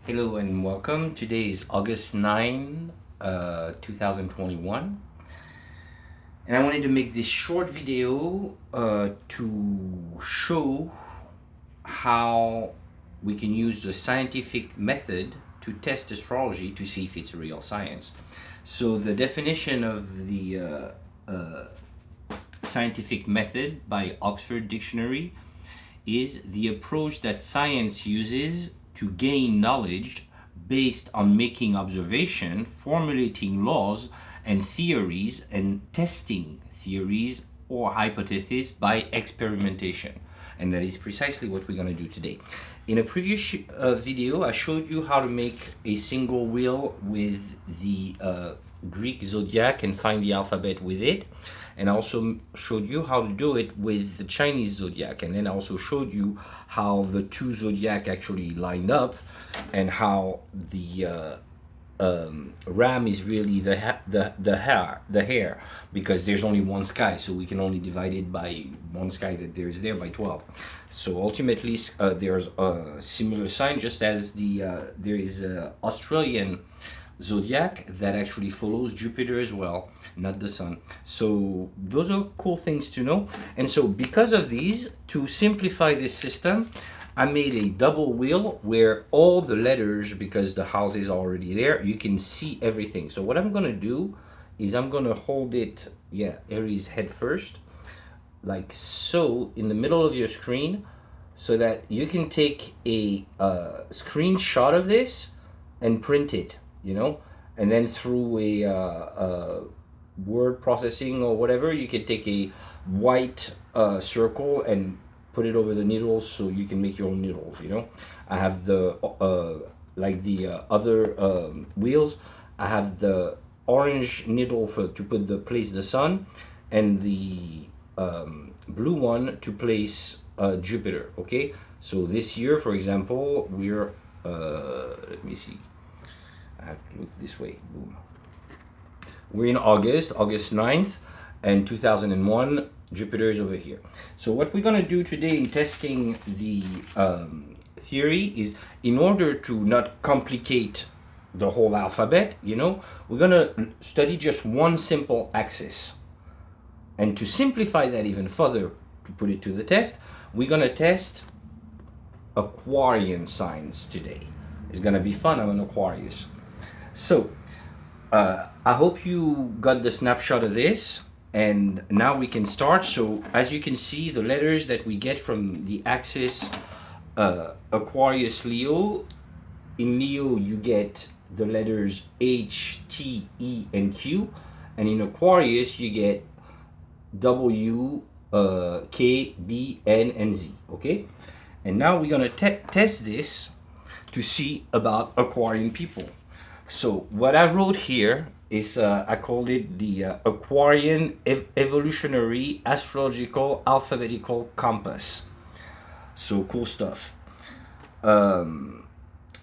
Hello and welcome. Today is August 9, 2021. And I wanted to make this short video to show how we can use the scientific method to test astrology to see if it's a real science. So the definition of the scientific method by Oxford Dictionary is the approach that science uses to gain knowledge based on making observation, formulating laws and theories, and testing theories or hypotheses by experimentation. And that is precisely what we're going to do today. In a previous video, I showed you how to make a single wheel with the Greek zodiac and find the alphabet with it. And I also showed you how to do it with the Chinese zodiac. And then I also showed you how the two zodiac actually lined up and how the ram is really the hair, because there's only one sky, so we can only divide it by one sky that there is there by 12. So ultimately there's a similar sign, just as there is a Australian zodiac that actually follows Jupiter as well, not the sun. So those are cool things to know. And so because of these, to simplify this system, I made a double wheel where all the letters, because the house is already there, you can see everything. So what I'm going to do is I'm going to hold it, Aries head first, like so, in the middle of your screen, so that you can take a screenshot of this and print it, and then through a word processing or whatever, you can take a white circle and put it over the needles so you can make your own needles. I have the like the other wheels, I have the orange needle to place the sun, and the blue one to place Jupiter. Okay, so this year, for example, we're let me see, I have to look this way. Boom. We're in August 9th, and 2001. Jupiter is over here. So what we're going to do today in testing the theory is, in order to not complicate the whole alphabet, we're going to study just one simple axis. And to simplify that even further, to put it to the test, we're going to test Aquarian signs today. It's going to be fun. I'm an Aquarius. So I hope you got the snapshot of this. And now we can start. So as you can see, the letters that we get from the axis Aquarius Leo, in Leo you get the letters H, T, E, and Q, and in Aquarius you get W, K, B, N, and Z. Okay, and now we're gonna test this to see about Aquarian people. So what I wrote here is I called it the Aquarian Evolutionary Astrological Alphabetical Compass. So cool stuff. All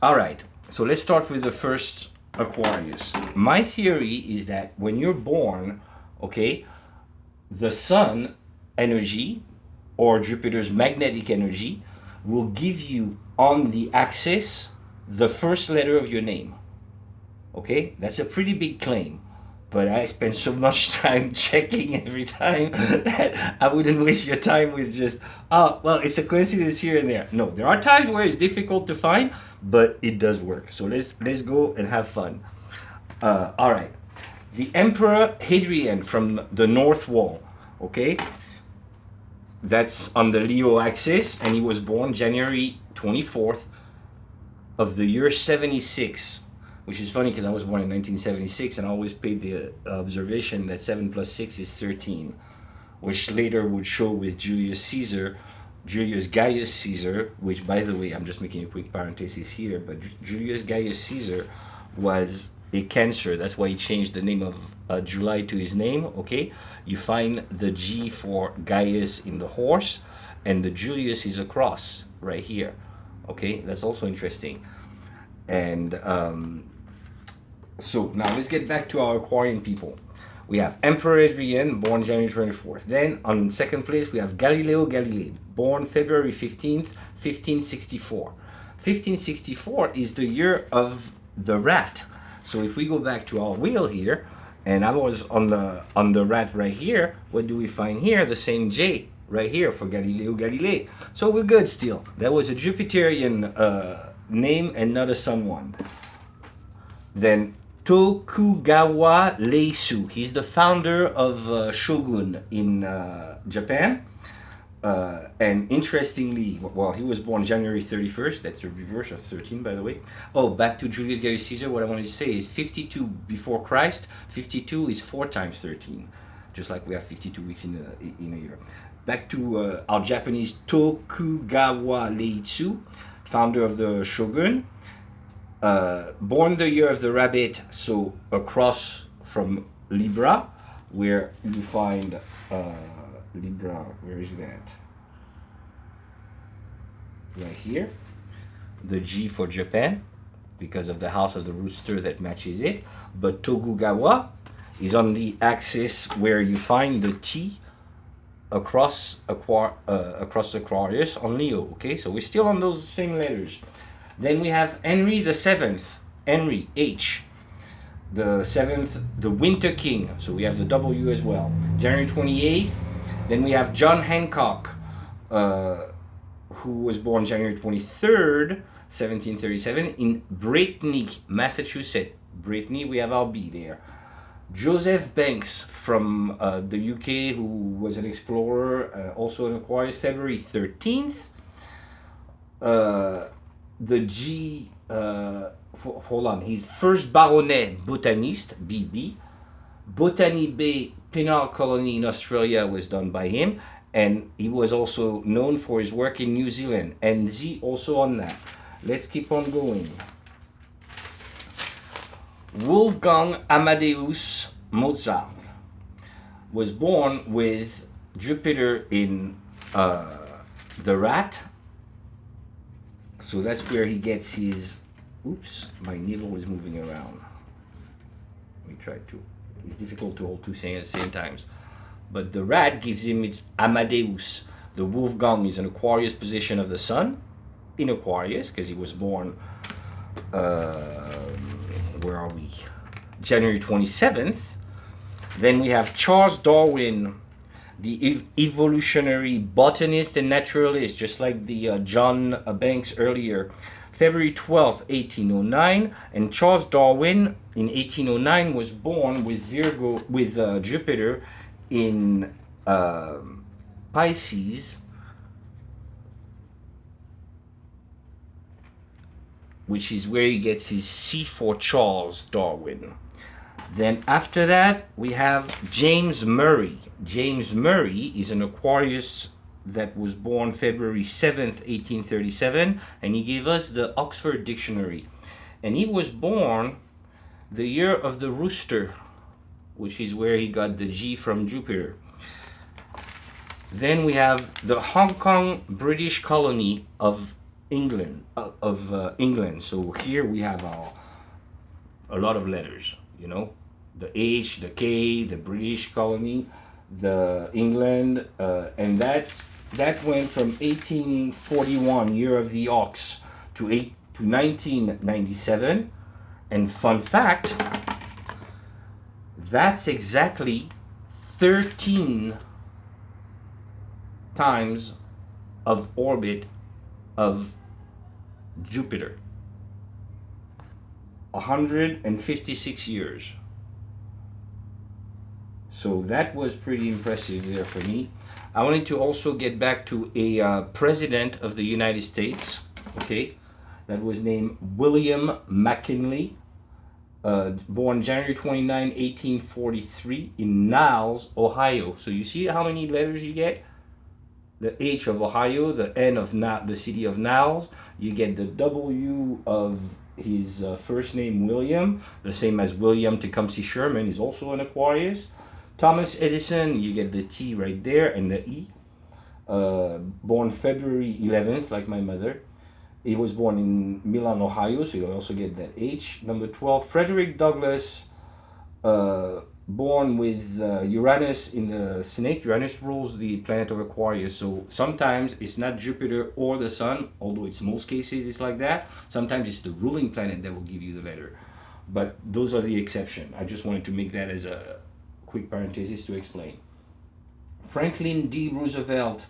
right, so let's start with the first Aquarius. My theory is that when you're born, okay, the sun energy or Jupiter's magnetic energy will give you on the axis the first letter of your name. Okay, that's a pretty big claim, but I spend so much time checking every time that I wouldn't waste your time with just, it's a coincidence here and there. No, there are times where it's difficult to find, but it does work. So let's go and have fun. All right, the Emperor Hadrian from the North Wall. Okay, that's on the Leo axis, and he was born January 24th of the year 76. Which is funny because I was born in 1976, and I always paid the observation that 7 plus 6 is 13, which later would show with Julius Gaius Caesar, which, by the way, I'm just making a quick parenthesis here, but Julius Gaius Caesar was a Cancer. That's why he changed the name of July to his name. Okay, you find the G for Gaius in the horse, and the Julius is a cross right here. Okay, that's also interesting. And so now let's get back to our Aquarian people. We have Emperor Hadrian, born January 24th. Then on second place we have Galileo Galilei, born February 15th, 1564. 1564 is the year of the rat. So if we go back to our wheel here, and I was on the rat right here, what do we find here? The same J right here for Galileo Galilei. So we're good still. That was a Jupiterian name and not a sun one. Then Tokugawa Ieyasu. He's the founder of Shogun in Japan. And interestingly, well, he was born January 31st. That's the reverse of 13, by the way. Oh, back to Julius Gaius Caesar. What I wanted to say is 52 before Christ. 52 is 4 times 13. Just like we have 52 weeks in a year. Back to our Japanese Tokugawa Ieyasu, founder of the Shogun. Born the year of the rabbit, so across from Libra, where you find Libra, where is that? Right here. The G for Japan, because of the house of the rooster that matches it. But Tokugawa is on the axis where you find the T across Aquarius on Leo. Okay, so we're still on those same letters. Then we have Henry the Seventh, Henry H. The seventh, the Winter King. So we have the W as well. January 28th. Then we have John Hancock, who was born January 23rd, 1737, in Brittany, Massachusetts. Brittany, we have our B there. Joseph Banks from the UK, who was an explorer, also an Aquarius, February 13th. The G, hold on, he's first baronet botanist, BB. Botany Bay Penal Colony in Australia was done by him, and he was also known for his work in New Zealand, and Z also on that. Let's keep on going. Wolfgang Amadeus Mozart was born with Jupiter in the rat. So that's where he gets his... Oops, my needle is moving around. Let me try to... It's difficult to hold two things at the same time. But the rat gives him its Amadeus. The Wolfgang is an Aquarius position of the sun in Aquarius, because he was born... where are we? January 27th. Then we have Charles Darwin, the evolutionary botanist and naturalist, just like the John Banks earlier. February 12th, 1809, and Charles Darwin in 1809 was born with Jupiter in Pisces, which is where he gets his C for Charles Darwin. Then after that, we have James Murray. James Murray is an Aquarius that was born February 7th, 1837, and he gave us the Oxford Dictionary. And he was born the year of the rooster, which is where he got the G from Jupiter. Then we have the Hong Kong British colony of England. So here we have a lot of letters, you know, the H, the K, the British colony, the England, and that went from 1841, year of the ox, to 1997. And fun fact, that's exactly 13 times of orbit of Jupiter. 156 years. So that was pretty impressive there for me. I wanted to also get back to a president of the United States, okay, that was named William McKinley, born January 29, 1843 in Niles, Ohio. So you see how many letters you get? The H of Ohio, the N of the city of Niles, you get the W of his first name, William, the same as William Tecumseh Sherman is also an Aquarius. Thomas Edison, you get the T right there, and the E. Born February 11th, like my mother. He was born in Milan, Ohio, so you also get that H. Number 12, Frederick Douglass born with Uranus in the snake. Uranus rules the planet of Aquarius, so sometimes it's not Jupiter or the Sun, although it's most cases it's like that. Sometimes it's the ruling planet that will give you the letter, but those are the exception. I just wanted to make that as a quick parenthesis to explain. Franklin D. Roosevelt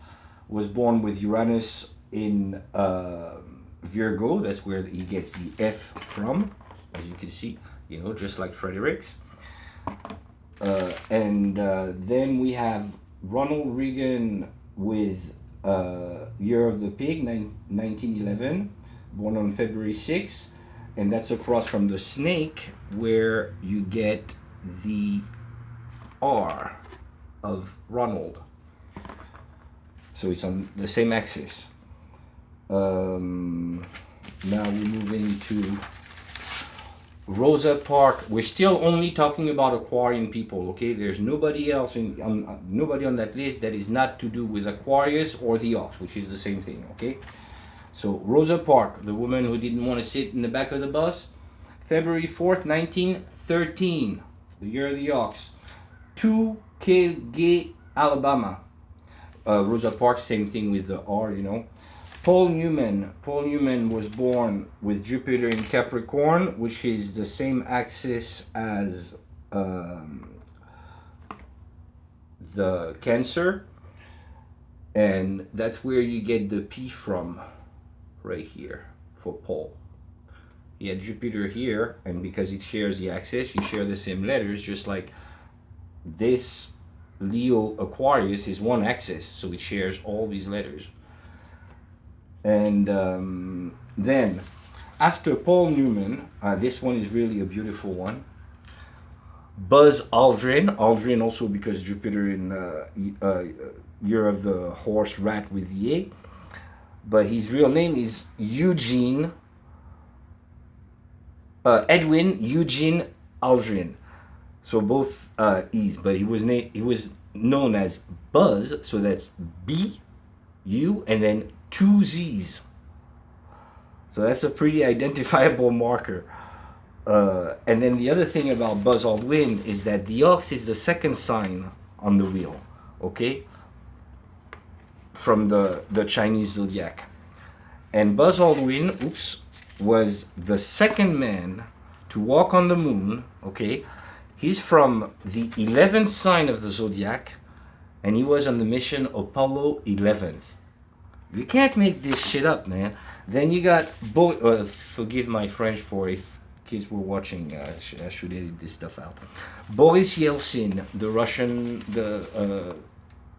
was born with Uranus in Virgo. That's where he gets the F from, as you can see, you know, just like Frederick's. Then we have Ronald Reagan with Year of the Pig, 1911, born on February 6th. And that's across from the snake, where you get the R of Ronald. So it's on the same axis. Now we're moving to Rosa Parks. We're still only talking about Aquarian people, okay? There's nobody else nobody on that list that is not to do with Aquarius or the ox, which is the same thing, okay? So Rosa Parks, the woman who didn't want to sit in the back of the bus, February 4th, 1913, the year of the ox, Tuskegee, Alabama. Rosa Parks, same thing with the R, you know. Paul Newman was born with Jupiter in Capricorn, which is the same axis as the Cancer, and that's where you get the P from, right here, for Paul. He had Jupiter here, and because it shares the axis, you share the same letters, just like this Leo Aquarius is one axis, so it shares all these letters. And then after Paul Newman, this one is really a beautiful one. Buzz Aldrin also because Jupiter in year of the horse rat with the A, but his real name is Edwin Eugene Aldrin. So both E's, but he was known as Buzz, so that's B, U, and then 2 Z's. So that's a pretty identifiable marker. And then the other thing about Buzz Aldrin is that the ox is the second sign on the wheel, okay? From the Chinese zodiac. And Buzz Aldrin, was the second man to walk on the moon, okay? He's from the 11th sign of the zodiac, and he was on the mission Apollo 11th. You can't make this shit up, man. Then you got, forgive my French for if kids were watching, I should edit this stuff out. Boris Yeltsin, the Russian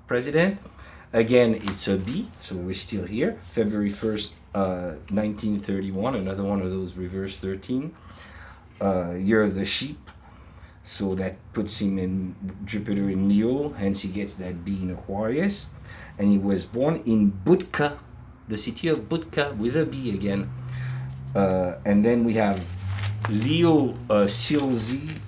president. Again, it's a B, so we're still here. February 1st, 1931, another one of those reverse 13. Year of the sheep. So that puts him in Jupiter in Leo, hence he gets that B in Aquarius. And he was born in Budka, the city of Budka, with a B again. And then we have Leo Szilard,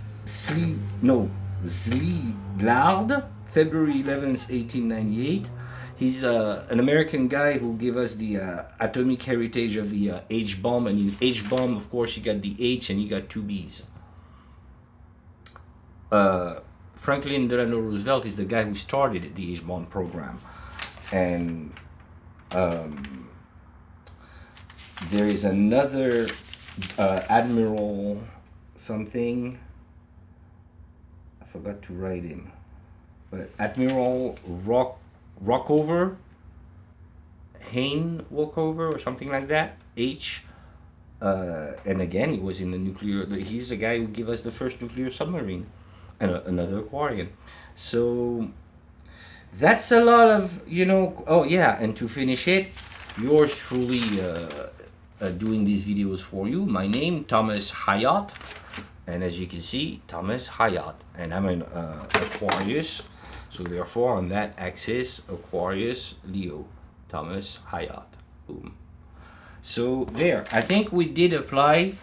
February 11th, 1898. He's an American guy who gave us the atomic heritage of the H-bomb. And in H-bomb, of course, you got the H and you got 2 B's. Franklin Delano Roosevelt is the guy who started the H-bomb program. And there is another Admiral something. I forgot to write him. But Admiral Rockover, Hain Walkover, or something like that. H. And again, he was in the nuclear. He's the guy who gave us the first nuclear submarine, and another Aquarian. So that's a lot of, you know. Oh yeah, and to finish it, yours truly doing these videos for you. My name, Thomas Hayat, and as you can see, Thomas Hayat, and I'm an Aquarius. So therefore, on that axis, Aquarius, Leo, Thomas Hayat. Boom. So there, I think we did apply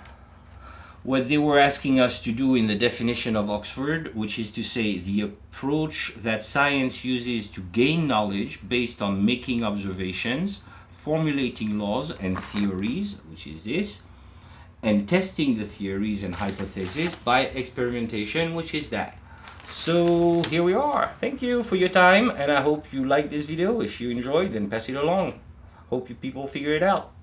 what they were asking us to do in the definition of Oxford, which is to say the approach that science uses to gain knowledge based on making observations, formulating laws and theories, which is this, and testing the theories and hypotheses by experimentation, which is that. So here we are. Thank you for your time, and I hope you like this video. If you enjoyed, then pass it along. Hope you people figure it out.